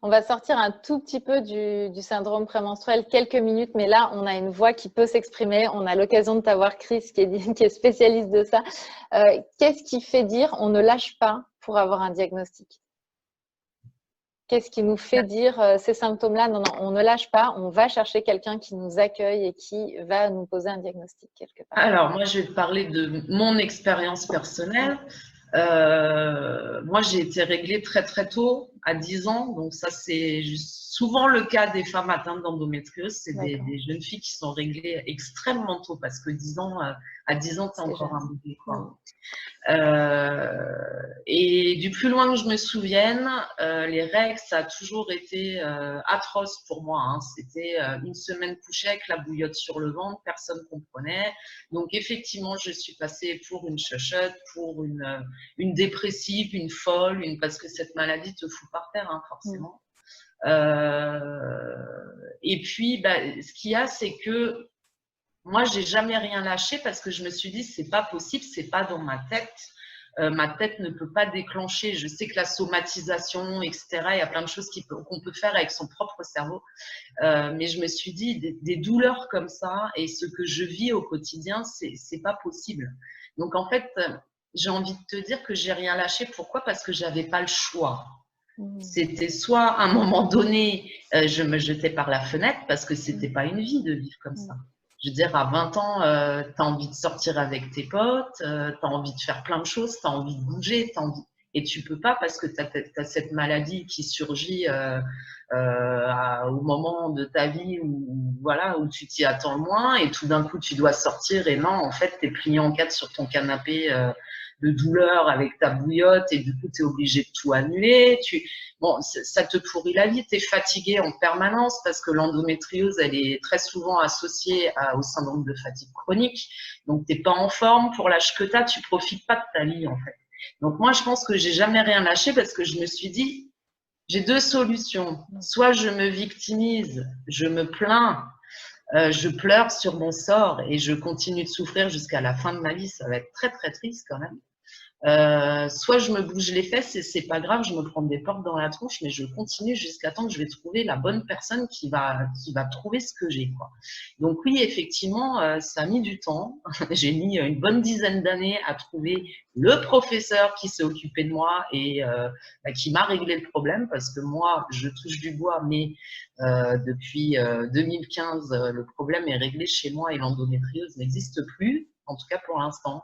On va sortir un tout petit peu du syndrome prémenstruel, quelques minutes, mais là, on a une voix qui peut s'exprimer. On a l'occasion de t'avoir, Chris, qui est spécialiste de ça. Qu'est-ce qui fait dire on ne lâche pas pour avoir un diagnostic? Qu'est-ce qui nous fait dire ces symptômes-là? Non, non, on ne lâche pas, on va chercher quelqu'un qui nous accueille et qui va nous poser un diagnostic quelque part. Alors, moi, je vais te parler de mon expérience personnelle. Moi, j'ai été réglée très très tôt, à 10 ans. Donc ça, c'est souvent le cas des femmes atteintes d'endométriose. C'est des jeunes filles qui sont réglées extrêmement tôt parce que 10 ans, à 10 ans, t'es encore un bébé, quoi. Et du plus loin que je me souvienne, les règles, ça a toujours été atroce pour moi. Hein. C'était une semaine couchée avec la bouillotte sur le ventre, personne comprenait. Donc effectivement, je suis passée pour une chuchote, pour une dépressive, une folle, parce que cette maladie te fout par terre, hein, forcément. Et puis, ce qu'il y a, c'est que moi, j'ai jamais rien lâché parce que je me suis dit, c'est pas possible, c'est pas dans ma tête. Ma tête ne peut pas déclencher. Je sais que la somatisation, etc., il y a plein de choses qu'on peut faire avec son propre cerveau. Mais je me suis dit, des douleurs comme ça et ce que je vis au quotidien, c'est pas possible. Donc, en fait, j'ai envie de te dire que j'ai rien lâché. Pourquoi? Parce que j'avais pas le choix. C'était soit à un moment donné, je me jetais par la fenêtre parce que c'était pas une vie de vivre comme ça. Je veux dire, à 20 ans, tu as envie de sortir avec tes potes, tu as envie de faire plein de choses, tu as envie de bouger, et tu peux pas parce que tu as cette maladie qui surgit au moment de ta vie où tu t'y attends le moins et tout d'un coup, tu dois sortir et non, en fait, tu es plié en quatre sur ton canapé de douleur avec ta bouillotte et du coup, tu es obligé de tout annuler. Bon, ça te pourrit la vie, tu es fatigué en permanence parce que l'endométriose, elle est très souvent associée au syndrome de fatigue chronique. Donc, tu n'es pas en forme pour l'âge que tu as, tu profites pas de ta vie en fait. Donc, moi, je pense que j'ai jamais rien lâché parce que je me suis dit, j'ai deux solutions. Soit je me victimise, je me plains, je pleure sur mon sort et je continue de souffrir jusqu'à la fin de ma vie. Ça va être très, très triste quand même. Soit je me bouge les fesses et c'est pas grave, je me prends des portes dans la tronche, mais je continue jusqu'à temps que je vais trouver la bonne personne qui va trouver ce que j'ai, quoi. Donc oui, effectivement, ça a mis du temps. J'ai mis une bonne dizaine d'années à trouver le professeur qui s'est occupé de moi et qui m'a réglé le problème parce que moi, je touche du bois, mais depuis 2015, le problème est réglé chez moi et l'endométriose n'existe plus, en tout cas pour l'instant.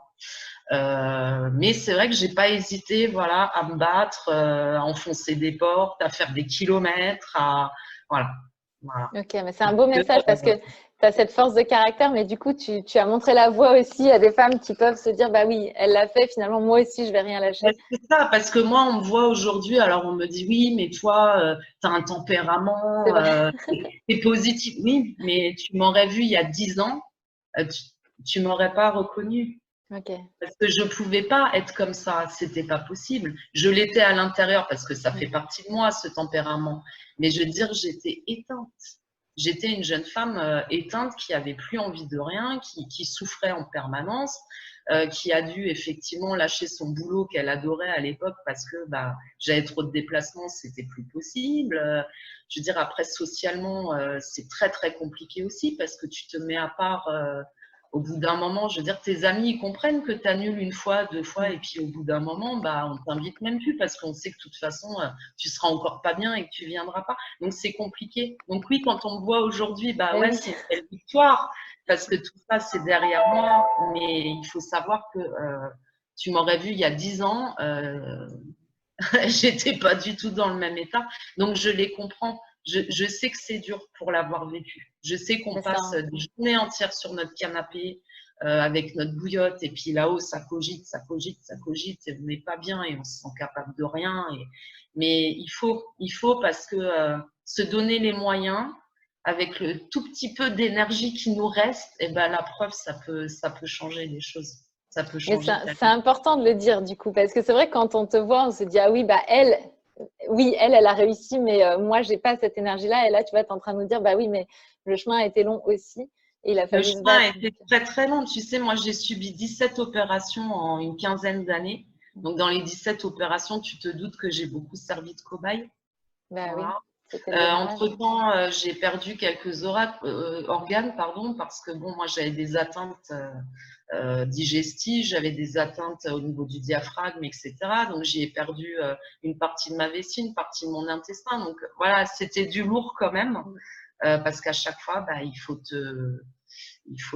Mais c'est vrai que j'ai pas hésité, voilà, à me battre, à enfoncer des portes, à faire des kilomètres, voilà. Ok, mais c'est un beau message parce que tu as cette force de caractère, mais du coup, tu as montré la voie aussi à des femmes qui peuvent se dire, bah oui, elle l'a fait, finalement, moi aussi, je vais rien lâcher. C'est ça, parce que moi, on me voit aujourd'hui, alors on me dit, oui, mais toi, tu as un tempérament, t'es positif. Oui, mais tu m'aurais vu il y a 10 ans, tu m'aurais pas reconnu. Okay. Parce que je pouvais pas être comme ça, c'était pas possible. Je l'étais à l'intérieur parce que ça fait partie de moi, ce tempérament. Mais je veux dire, j'étais éteinte. J'étais une jeune femme éteinte qui avait plus envie de rien, qui souffrait en permanence, qui a dû effectivement lâcher son boulot qu'elle adorait à l'époque parce que j'avais trop de déplacements, c'était plus possible. Je veux dire, après, socialement, c'est très, très compliqué aussi parce que tu te mets à part au bout d'un moment, je veux dire, tes amis, ils comprennent que tu annules une fois, deux fois, et puis au bout d'un moment, on t'invite même plus parce qu'on sait que de toute façon, tu seras encore pas bien et que tu viendras pas. Donc, c'est compliqué. Donc, oui, quand on me voit aujourd'hui, ouais, c'est une belle victoire parce que tout ça, c'est derrière moi. Mais il faut savoir que tu m'aurais vu il y a 10 ans, j'étais pas du tout dans le même état. Donc, je les comprends. Je sais que c'est dur pour l'avoir vécu. Je sais qu'on passe des journées entières sur notre canapé avec notre bouillotte et puis là-haut, ça cogite, ça cogite, ça cogite et on n'est pas bien et on se sent capable de rien. Mais il faut parce que se donner les moyens avec le tout petit peu d'énergie qui nous reste, et la preuve, ça peut changer les choses. Ça peut changer. C'est important de le dire du coup parce que c'est vrai que quand on te voit, on se dit ah oui, elle a réussi, mais moi, j'ai pas cette énergie-là. Et là, tu vois, tu es en train de nous dire, bah oui, mais le chemin a été long aussi. Et il a fallu se battre. Le chemin a été très, très long. Tu sais, moi, j'ai subi 17 opérations en une quinzaine d'années. Donc, dans les 17 opérations, tu te doutes que j'ai beaucoup servi de cobaye. Ben oui, Voilà. c'était le démarrage. Entre-temps, j'ai perdu quelques organes, pardon, parce que bon, moi j'avais des atteintes digestives, j'avais des atteintes au niveau du diaphragme, etc. Donc j'ai perdu une partie de ma vessie, une partie de mon intestin. Donc voilà, c'était du lourd quand même, parce qu'à chaque fois, bah, il faut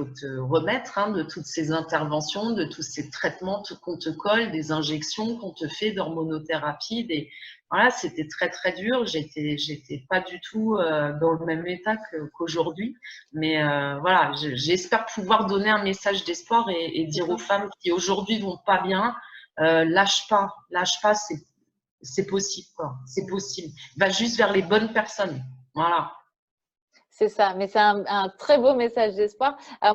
te remettre hein, de toutes ces interventions, de tous ces traitements qu'on te colle, des injections qu'on te fait d'hormonothérapie. Voilà, c'était très très dur. J'étais pas du tout dans le même état qu'aujourd'hui. Mais voilà, j'espère pouvoir donner un message d'espoir et dire aux femmes qui aujourd'hui vont pas bien, lâche pas, c'est possible, quoi. C'est possible. Va juste vers les bonnes personnes. Voilà. C'est ça, mais c'est un très beau message d'espoir.